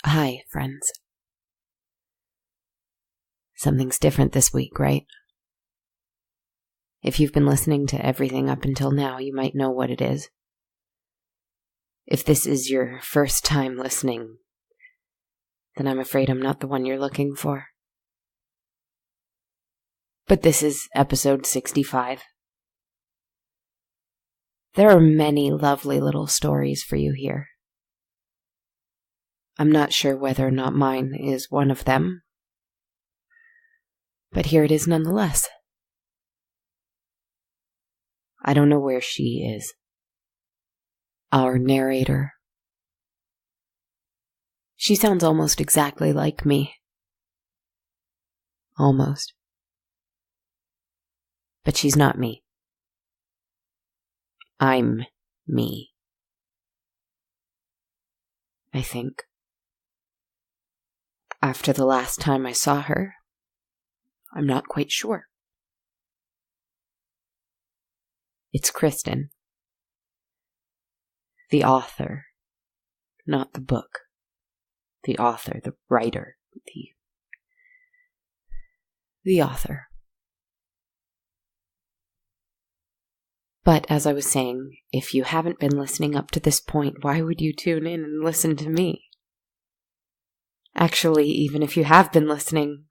Hi, friends. Something's different this week, right? If you've been listening to everything up until now, you might know what it is. If this is your first time listening, then I'm afraid I'm not the one you're looking for. But this is episode 65. There are many lovely little stories for you here. I'm not sure whether or not mine is one of them, but here it is nonetheless. I don't know where she is. Our narrator. She sounds almost exactly like me. Almost. But she's not me. I'm me. I think. After the last time I saw her, I'm not quite sure. It's Kristen. The author. Not the book. The author, the writer, the author. But as I was saying, if you haven't been listening up to this point, why would you tune in and listen to me? Actually, even if you have been listening,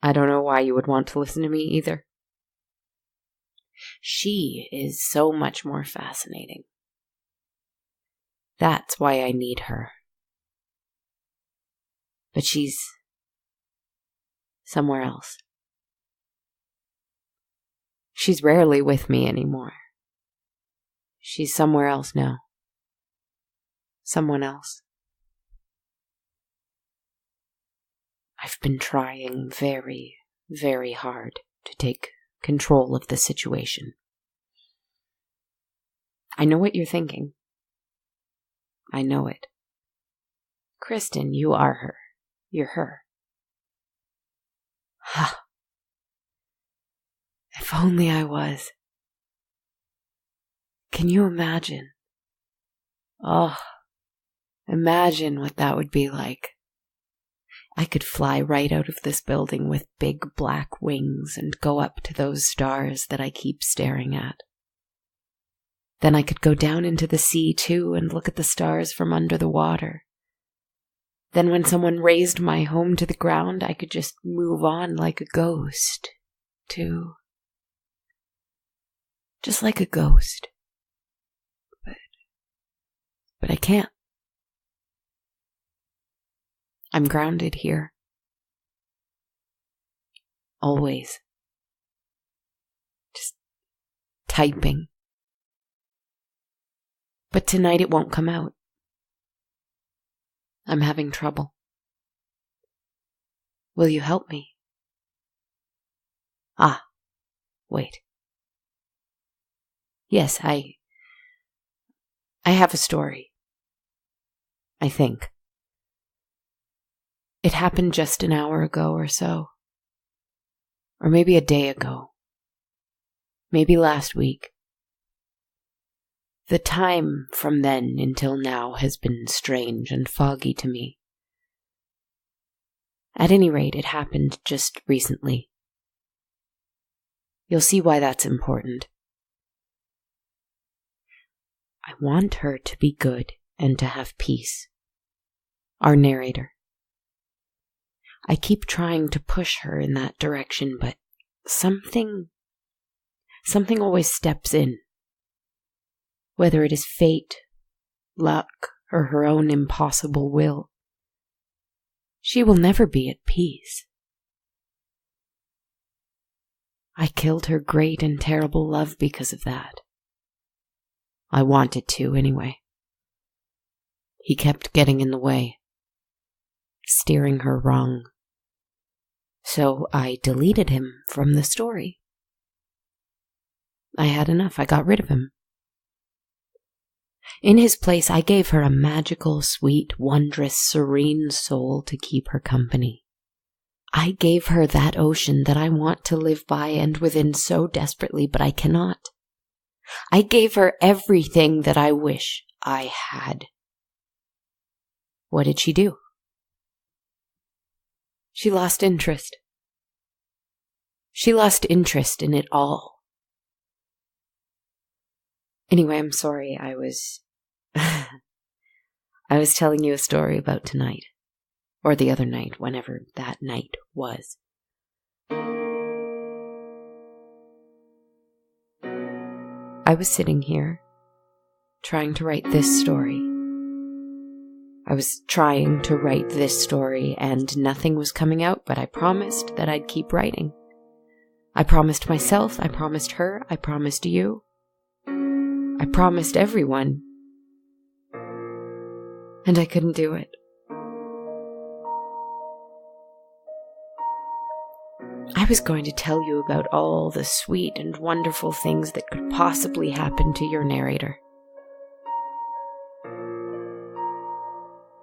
I don't know why you would want to listen to me either. She is so much more fascinating. That's why I need her. But she's somewhere else. She's rarely with me anymore. She's somewhere else now. Someone else. I've been trying very, very hard to take control of the situation. I know what you're thinking. I know it. Kristen, you are her. You're her. Ha! If only I was. Can you imagine? Oh, imagine what that would be like. I could fly right out of this building with big black wings and go up to those stars that I keep staring at. Then I could go down into the sea too and look at the stars from under the water. Then when someone raised my home to the ground, I could just move on like a ghost, too. Just like a ghost. But I can't. I'm grounded here. Always. Just typing. But tonight it won't come out. I'm having trouble. Will you help me? Ah, wait. Yes, I have a story. I think. It happened just an hour ago or so. Or maybe a day ago. Maybe last week. The time from then until now has been strange and foggy to me. At any rate, it happened just recently. You'll see why that's important. I want her to be good and to have peace. Our narrator. I keep trying to push her in that direction, but something always steps in. Whether it is fate, luck, or her own impossible will, she will never be at peace. I killed her great and terrible love because of that. I wanted to, anyway. He kept getting in the way, steering her wrong. So I deleted him from the story. I had enough. I got rid of him. In his place, I gave her a magical, sweet, wondrous, serene soul to keep her company. I gave her that ocean that I want to live by and within so desperately, but I cannot. I gave her everything that I wish I had. What did she do? She lost interest. She lost interest in it all. Anyway, I'm sorry, I was telling you a story about tonight. Or the other night, whenever that night was. I was sitting here, trying to write this story. I was trying to write this story, and nothing was coming out, but I promised that I'd keep writing. I promised myself, I promised her, I promised you. I promised everyone. And I couldn't do it. I was going to tell you about all the sweet and wonderful things that could possibly happen to your narrator.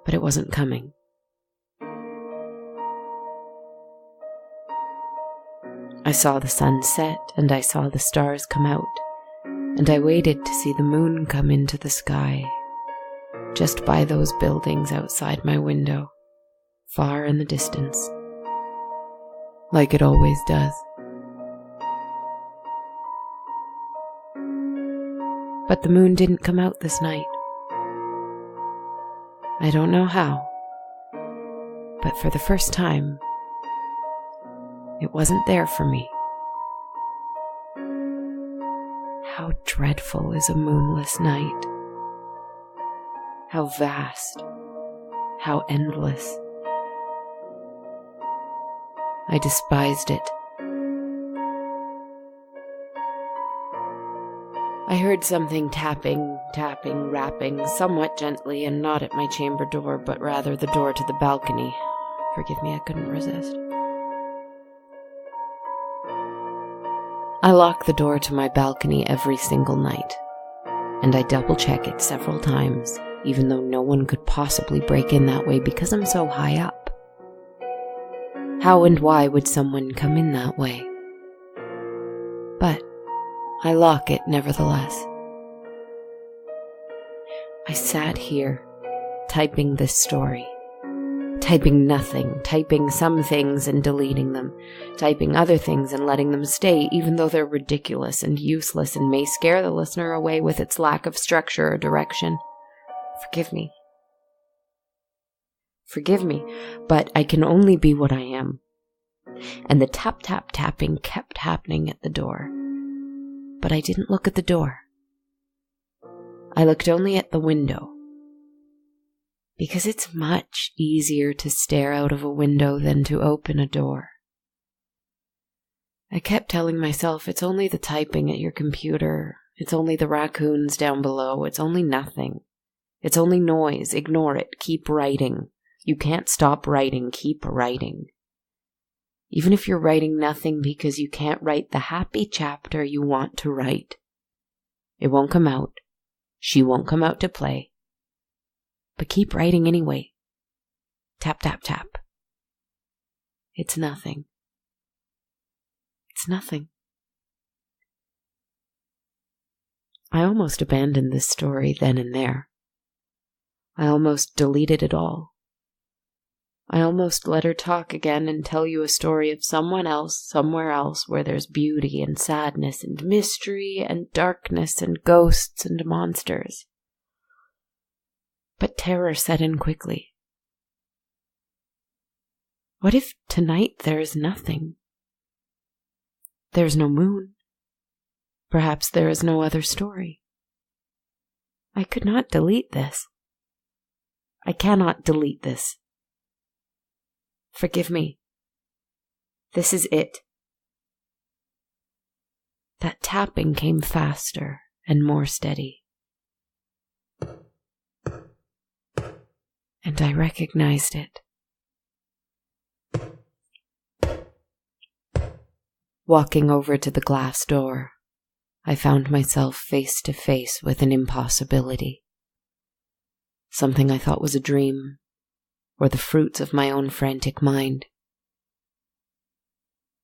But it wasn't coming. I saw the sun set, and I saw the stars come out, and I waited to see the moon come into the sky, just by those buildings outside my window, far in the distance. Like it always does. But the moon didn't come out this night. I don't know how, but for the first time, it wasn't there for me. How dreadful is a moonless night. How vast, how endless. I despised it. I heard something tapping, rapping, somewhat gently, and not at my chamber door, but rather the door to the balcony. Forgive me, I couldn't resist. I lock the door to my balcony every single night, and I double-check it several times, even though no one could possibly break in that way because I'm so high up. How and why would someone come in that way? But I lock it nevertheless. I sat here, typing this story. Typing nothing, typing some things and deleting them, typing other things and letting them stay, even though they're ridiculous and useless and may scare the listener away with its lack of structure or direction. Forgive me. Forgive me, but I can only be what I am. And the tapping kept happening at the door. But I didn't look at the door. I looked only at the window. Because it's much easier to stare out of a window than to open a door. I kept telling myself, it's only the typing at your computer. It's only the raccoons down below. It's only nothing. It's only noise. Ignore it. Keep writing. You can't stop writing. Keep writing. Even if you're writing nothing because you can't write the happy chapter you want to write. It won't come out. She won't come out to play. But keep writing anyway. Tap, tap, tap. It's nothing. It's nothing. I almost abandoned this story then and there. I almost deleted it all. I almost let her talk again and tell you a story of someone else, somewhere else, where there's beauty and sadness and mystery and darkness and ghosts and monsters. But terror set in quickly. What if tonight there is nothing? there's no moon. Perhaps there is no other story. I could not delete this. I cannot delete this. Forgive me. This is it. That tapping came faster and more steady. And I recognized it. Walking over to the glass door, I found myself face to face with an impossibility. Something I thought was a dream, or the fruits of my own frantic mind.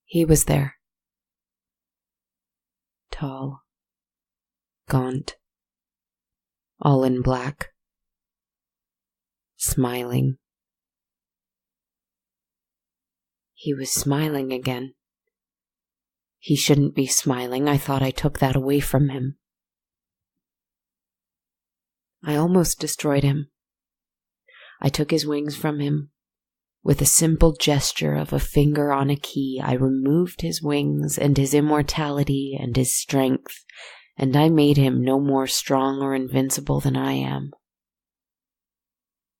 He was there. Tall, gaunt, all in black, smiling. He was smiling again. He shouldn't be smiling. I thought I took that away from him. I almost destroyed him. I took his wings from him. With a simple gesture of a finger on a key, I removed his wings and his immortality and his strength, and I made him no more strong or invincible than I am.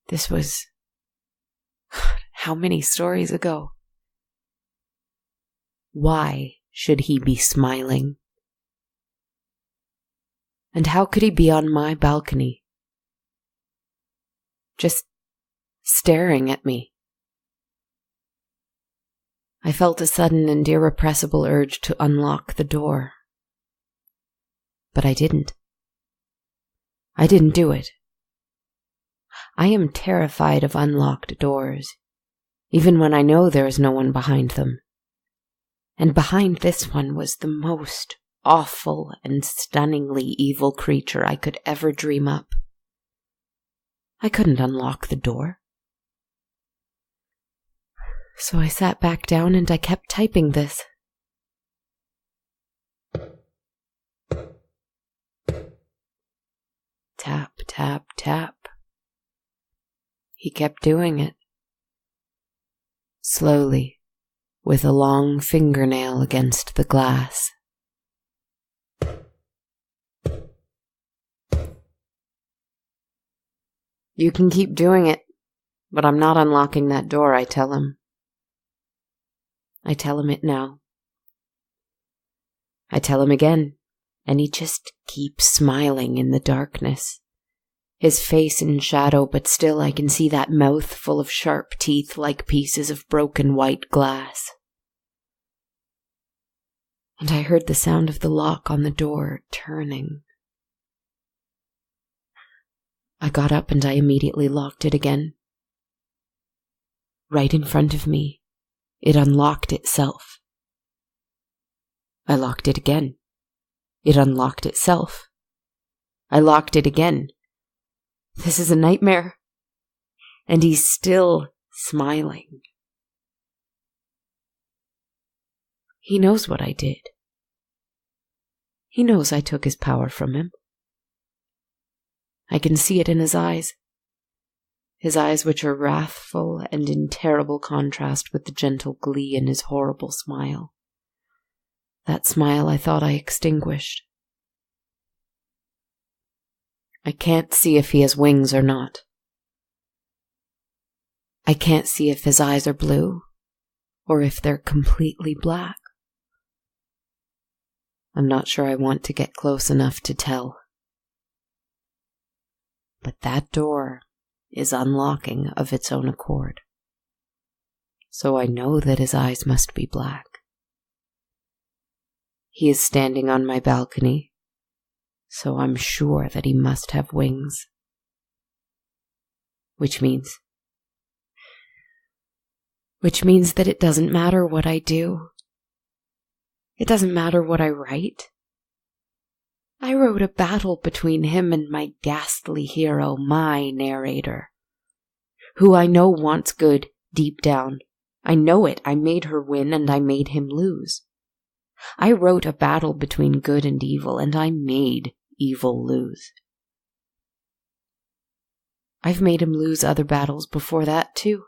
This was how many stories ago? Why should he be smiling? And how could he be on my balcony? Just staring at me. I felt a sudden and irrepressible urge to unlock the door. But I didn't. I didn't do it. I am terrified of unlocked doors, even when I know there is no one behind them. And behind this one was the most awful and stunningly evil creature I could ever dream up. I couldn't unlock the door. So I sat back down and I kept typing this. Tap, tap, tap. He kept doing it. Slowly, with a long fingernail against the glass. You can keep doing it, but I'm not unlocking that door, I tell him. I tell him it now. I tell him again, and he just keeps smiling in the darkness. His face in shadow, but still I can see that mouth full of sharp teeth like pieces of broken white glass. And I heard the sound of the lock on the door turning. I got up and I immediately locked it again. Right in front of me, it unlocked itself. I locked it again. It unlocked itself. I locked it again. This is a nightmare. And he's still smiling. He knows what I did. He knows I took his power from him. I can see it in his eyes. His eyes which are wrathful and in terrible contrast with the gentle glee in his horrible smile. That smile I thought I extinguished. I can't see if he has wings or not. I can't see if his eyes are blue or if they're completely black. I'm not sure I want to get close enough to tell. But that door is unlocking of its own accord. So I know that his eyes must be black. He is standing on my balcony, so I'm sure that he must have wings. Which means that it doesn't matter what I do. It doesn't matter what I write. I wrote a battle between him and my ghastly hero, my narrator, who I know wants good deep down. I know it. I made her win and I made him lose. I wrote a battle between good and evil, and I made evil lose. I've made him lose other battles before that, too.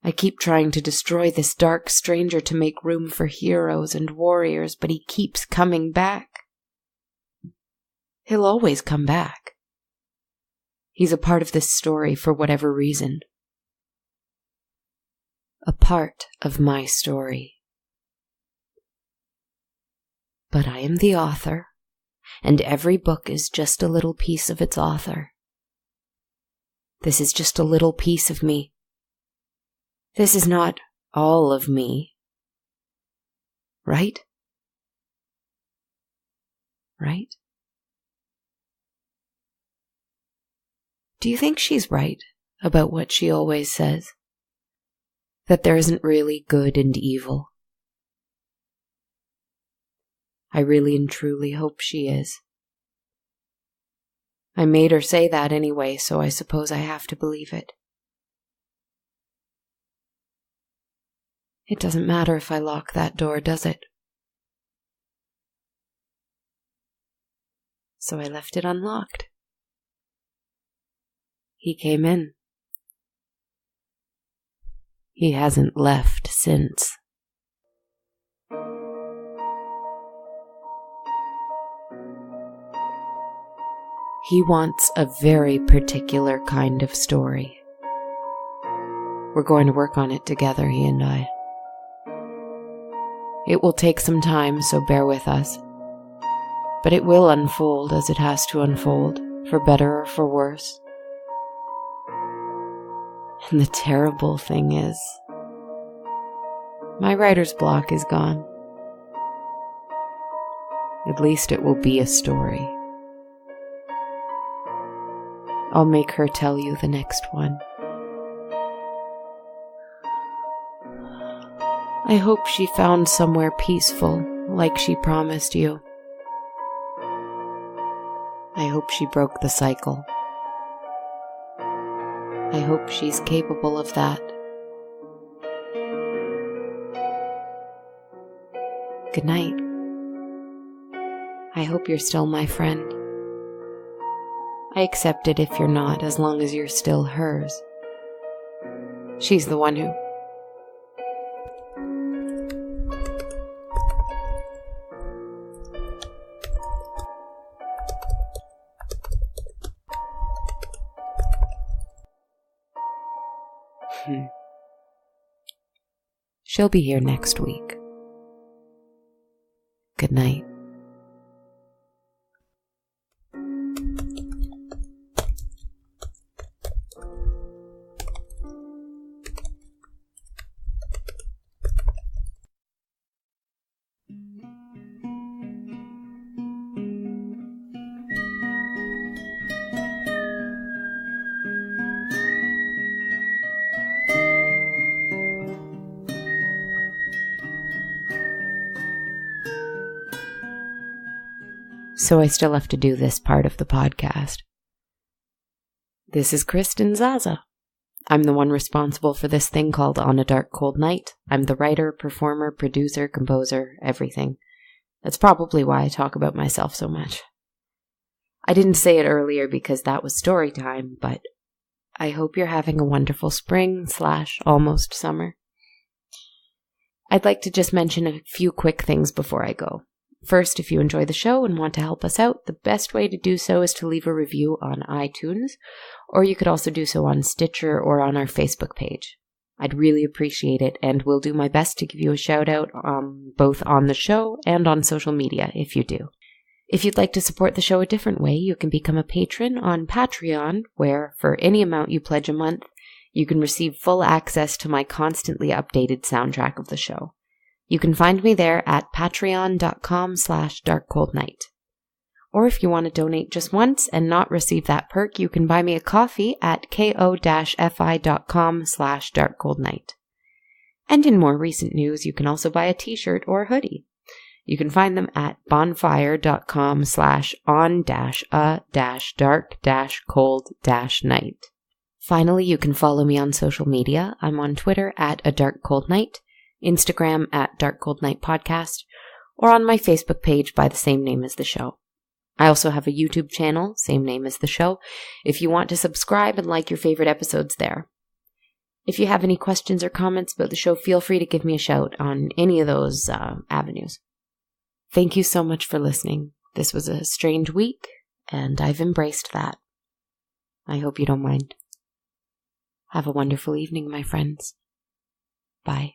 I keep trying to destroy this dark stranger to make room for heroes and warriors, but he keeps coming back. He'll always come back. He's a part of this story for whatever reason. A part of my story. But I am the author, and every book is just a little piece of its author. This is just a little piece of me. This is not all of me. Right? Right? Do you think she's right about what she always says? That there isn't really good and evil? I really and truly hope she is. I made her say that anyway, so I suppose I have to believe it. It doesn't matter if I lock that door, does it? So I left it unlocked. He came in. He hasn't left since. He wants a very particular kind of story. We're going to work on it together, he and I. It will take some time, so bear with us. But it will unfold as it has to unfold, for better or for worse. And the terrible thing is, my writer's block is gone. At least it will be a story. I'll make her tell you the next one. I hope she found somewhere peaceful, like she promised you. I hope she broke the cycle. I hope she's capable of that. Good night. I hope you're still my friend. I accept it if you're not, as long as you're still hers. She's the one who... She'll be here next week. Good night. So I still have to do this part of the podcast. This is Kristen Zaza. I'm the one responsible for this thing called On a Dark Cold Night. I'm the writer, performer, producer, composer, everything. That's probably why I talk about myself so much. I didn't say it earlier because that was story time, but I hope you're having a wonderful spring/almost summer. I'd like to just mention a few quick things before I go. First, if you enjoy the show and want to help us out, the best way to do so is to leave a review on iTunes, or you could also do so on Stitcher or on our Facebook page. I'd really appreciate it, and will do my best to give you a shout out both on the show and on social media if you do. If you'd like to support the show a different way, you can become a patron on Patreon, where for any amount you pledge a month, you can receive full access to my constantly updated soundtrack of the show. You can find me there at patreon.com/darkcoldnight. Or if you want to donate just once and not receive that perk, you can buy me a coffee at ko-fi.com/darkcoldnight. And in more recent news, you can also buy a t-shirt or a hoodie. You can find them at bonfire.com/on-a-dark-cold-night. Finally, you can follow me on social media. I'm on Twitter at A Dark Cold Night, Instagram at Dark Cold Night Podcast, or on my Facebook page by the same name as the show. I also have a YouTube channel, same name as the show, if you want to subscribe and like your favorite episodes there. If you have any questions or comments about the show, feel free to give me a shout on any of those avenues. Thank you so much for listening. This was a strange week, and I've embraced that. I hope you don't mind. Have a wonderful evening, my friends. Bye.